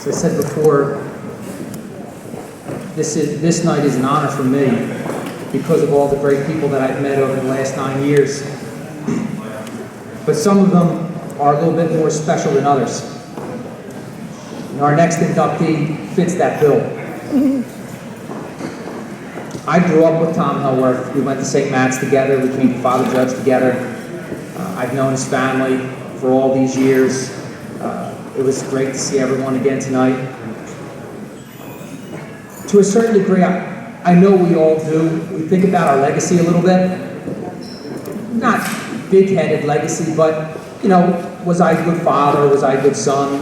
As I said before, this night is an honor for me because of all the great people that I've met over the last 9 years. But some of them are a little bit more special than others. And our next inductee fits that bill. I grew up with Tom Helworth. We went to St. Matt's together. We came to Father Judge together. I've known his family for all these years. It was great to see everyone again tonight. To a certain degree, I know we all do. We think about our legacy a little bit. Not big-headed legacy, but, you know, was I a good father? Was I a good son?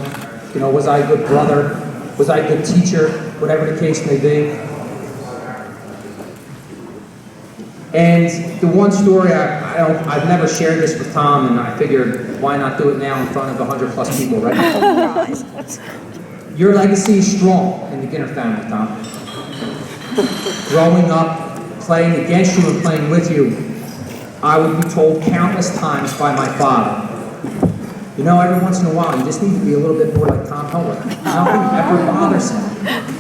You know, was I a good brother? Was I a good teacher? Whatever the case may be. And the one story, I've never shared this with Tom, and I figured, why not do it now in front of 100+ people, right? Your legacy is strong in the Ginter family, Tom. Growing up, playing against you and playing with you, I would be told countless times by my father, you know, every once in a while, you just need to be a little bit more like Tom Helworth. Nothing ever bothers him.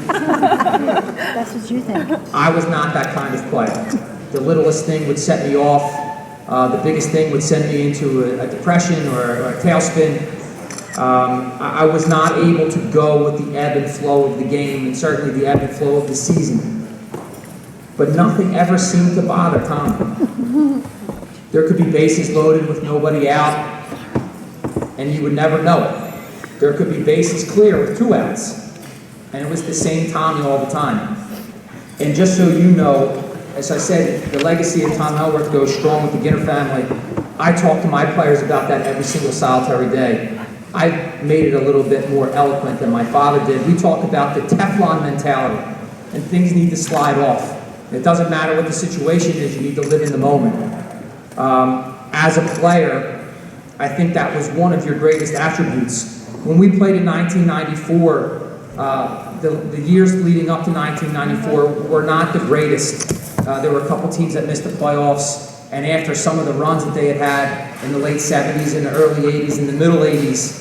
That's what you think. I was not that kind of player. The littlest thing would set me off. The biggest thing would send me into a depression or a tailspin. I was not able to go with the ebb and flow of the game, and certainly the ebb and flow of the season. But nothing ever seemed to bother Tom. There could be bases loaded with nobody out, and you would never know it. There could be bases clear with 2 outs, and it was the same Tommy all the time. And just so you know, as I said, the legacy of Tom Helworth goes strong with the Ginter family. I talk to my players about that every single solitary day. I made it a little bit more eloquent than my father did. We talk about the Teflon mentality, and things need to slide off. It doesn't matter what the situation is, you need to live in the moment. As a player, I think that was one of your greatest attributes. When we played in 1994, the years leading up to 1994 were not the greatest. There were a couple teams that missed the playoffs, and after some of the runs that they had in the late 70s and the early 80s and the middle 80s,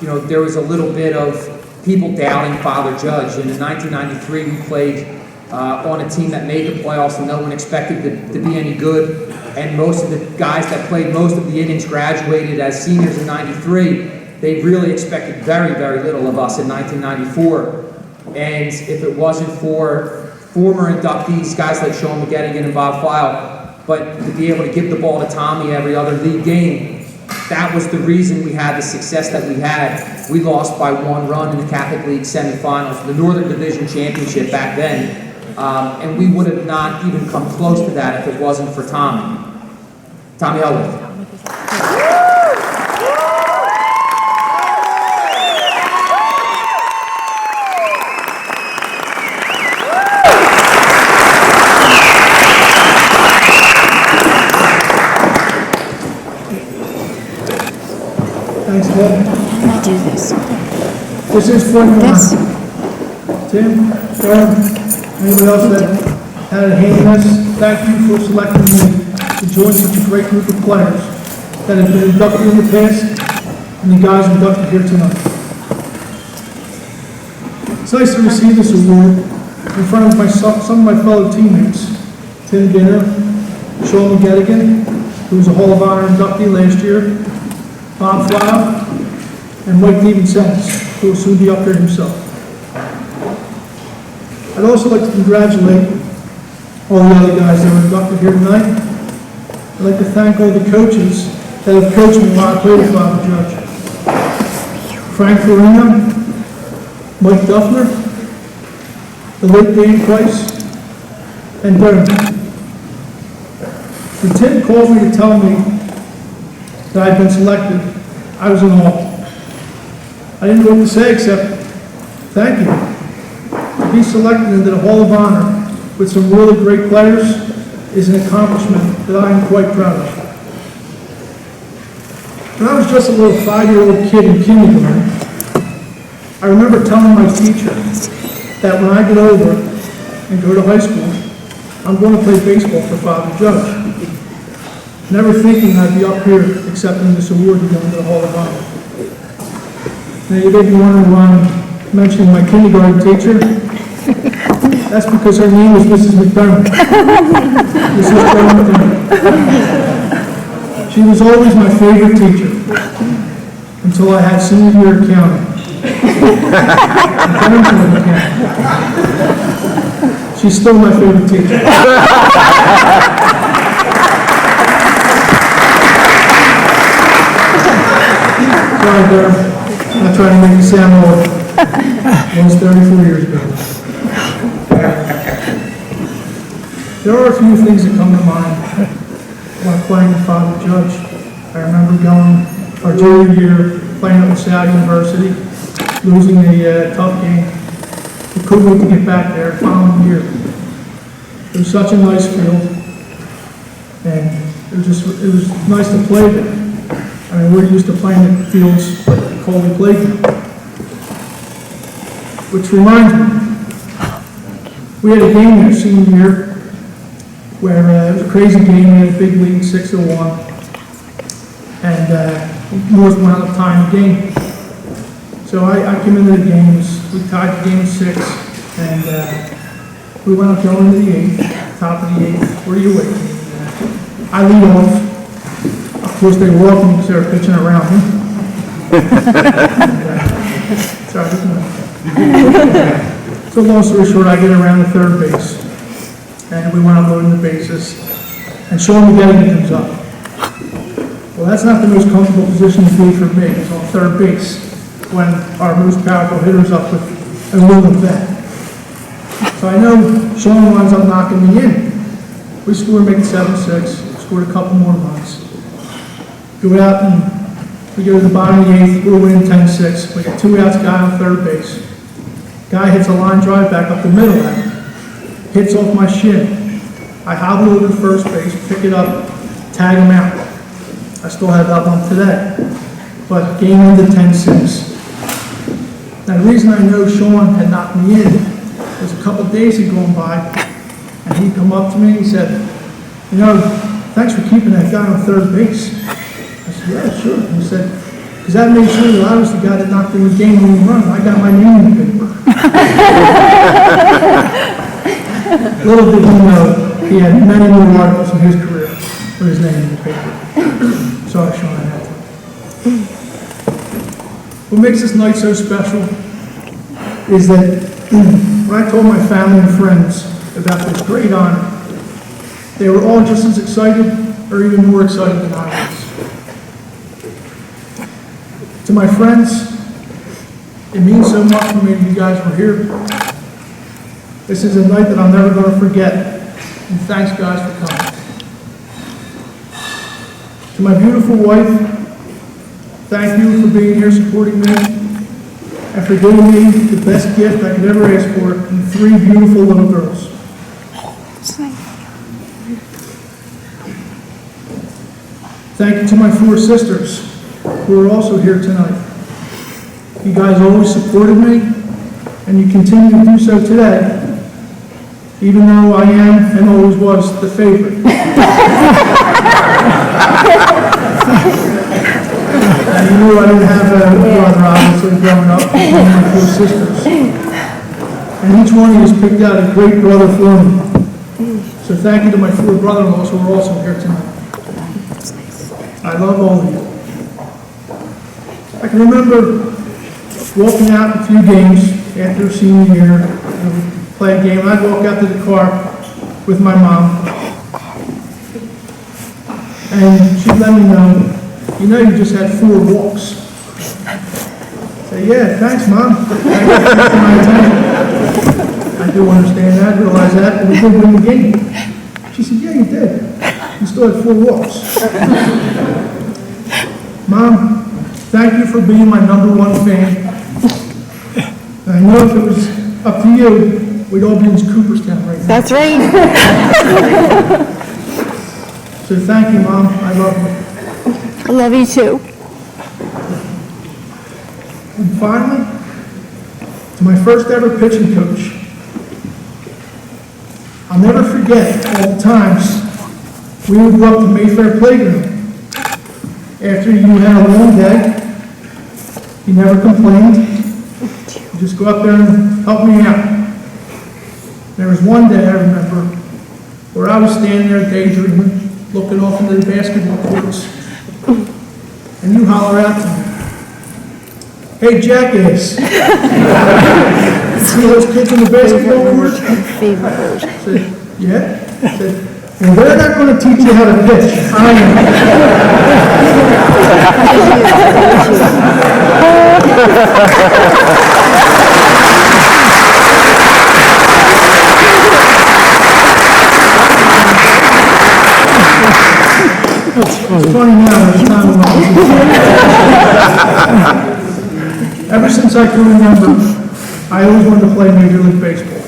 you know, there was a little bit of people doubting Father Judge. And in 1993, we played on a team that made the playoffs and no one expected to be any good. And most of the guys that played most of the innings graduated as seniors in 93. They really expected very, very little of us in 1994. And if it wasn't for former inductees, guys like Sean McGettigan and Bob File, but to be able to give the ball to Tommy every other league game, that was the reason we had the success that we had. We lost by 1 run in the Catholic League semifinals, the Northern Division Championship back then, and we would have not even come close to that if it wasn't for Tommy. Tommy Helworth. Thanks, Ted. How do I do this? This is for This? Tim, Aaron, anybody else that had a hand in this, thank you for selecting me to join such a great group of players that have been inducted in the past and the guys inducted here tonight. It's nice to receive this award in front of some of my fellow teammates, Tim Ginter, Sean McGettigan, who was a Hall of Honor inductee last year, Bob Flau, and Mike Devensennis, who will soon be up here himself. I'd also like to congratulate all the other guys that were inducted here tonight. I'd like to thank all the coaches that have coached me while I played with Father Judge. Frank Farina, Mike Duffner, the late Dan Price, and Darren. When Tim called me to tell me that I'd been selected, I was in awe. I didn't know what to say except, thank you. To be selected into the Hall of Honor with some really great players is an accomplishment that I am quite proud of. When I was just a little 5-year-old kid in kindergarten, I remember telling my teacher that when I get over and go to high school, I'm going to play baseball for Father Judge. Never thinking I'd be up here accepting this award to go into the Hall of Honor. Now, you may be wondering why I'm mentioning my kindergarten teacher. That's because her name was Mrs. McDermott. Mrs. McDermott. She was always my favorite teacher until I had senior year accounting. She's still my favorite teacher. Sorry, Durham. I'm not trying to make you sound old. It was 34 years ago. There are a few things that come to mind while playing the Father Judge. I remember going our junior year playing at LaSalle University, losing a tough game. We couldn't wait to get back there the following year. It was such a nice field, and it was nice to play there. I mean, we're used to playing at fields like the Coley Playground. Which reminds me, we had a game there senior year where it was a crazy game. We had a big lead, 6-1, and North went out of time the game. So I came into the game, we tied the game 6, and we went up going into the 8th, top of the 8th. What are you waiting? I lead off. Of course, they were welcome because they were pitching around me. Sorry, so long story short, I get around the third base, and we went up loading the bases, and Sean McGettigan comes up. Well, that's not the most comfortable position to be for me. It's on third base when our most powerful hitter's up with a little vet. So I know Sean winds up knocking me in. We scored, make it 7-6, scored a couple more runs. Go out and we go to the bottom of the 8th, we're winning 10-6. We got 2 outs, guy on third base. Guy hits a line drive back up the middle of it, hits off my shin. I hobble over to first base, pick it up, tag him out. I still have that one today. But game ended 10-6. Now the reason I know Sean had knocked me in was a couple of days had gone by, and he come up to me and he said, you know, thanks for keeping that guy on third base. I said, yeah, sure. And he said, because that made sure that I was the guy that knocked in the game-winning run. I got my name in the paper. Little did he know, he had many more articles in his career with his name in the paper. Sorry, Sean, I had to. What makes this night so special is that when I told my family and friends about this great honor, they were all just as excited or even more excited than I was. To my friends, it means so much for me that you guys were here. This is a night that I'm never going to forget, and thanks guys for coming. To my beautiful wife, thank you for being here supporting me, and for giving me the best gift I could ever ask for in 3 beautiful little girls. Thank you to my 4 sisters who are also here tonight. You guys always supported me, and you continue to do so today, even though I am and always was the favorite. And you knew I didn't have a brother, obviously, growing up, with one of my 4 sisters. And each one of you has picked out a great brother for me. So thank you to my 4 brother-in-laws who are also here tonight. I love all of you. I can remember walking out a few games after senior year, play a game. I'd walk out to the car with my mom, and she'd let me know, you know, you just had 4 walks. I say, yeah, thanks, Mom. Thanks for my attention. I do understand that, realize that, but we did win the game. She said, yeah, you did. You still had 4 walks. Mom, thank you for being my #1 fan. I know if it was up to you, we'd all be in Cooperstown right now. That's right. So thank you, Mom. I love you. I love you too. And finally, to my first ever pitching coach, I'll never forget all the times we would go up to Mayfair Playground after you had a long day, He never complained. He'd just go up there and help me out. There was one day I remember where I was standing there daydreaming, looking off into the basketball courts, and you holler out to me, "Hey, jackass." See those kids in the basketball court? Favorite word. I said, "Yeah?" I said, "Well, they're not going to teach you how to pitch. I am." It's funny now, at the time when I was ever since I can remember, I always wanted to play Major League Baseball.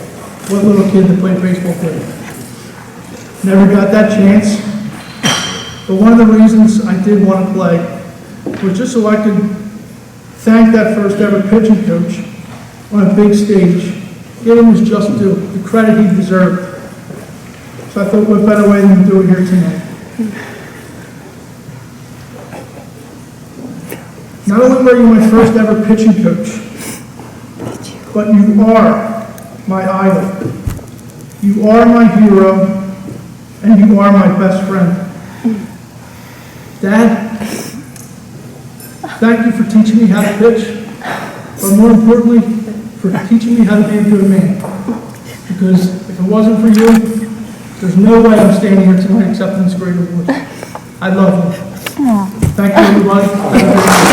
What little kid that played baseball did? Never got that chance. But one of the reasons I did want to play was just so I could thank that first ever pitching coach on a big stage, give him his just due, the credit he deserved. So I thought, what better way than to do it here tonight? Not only were you my first ever pitching coach, but you are my idol. You are my hero, and you are my best friend. Dad, thank you for teaching me how to pitch, but more importantly, for teaching me how to be a good man. Because if it wasn't for you, there's no way I'm standing here tonight accepting this great award. I love you. Thank you, everybody. Have a great night.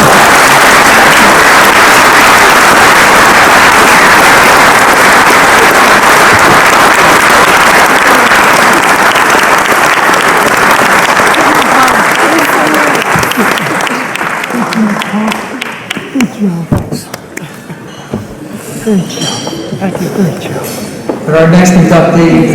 Great job. Thank you. Great job. And our next inductee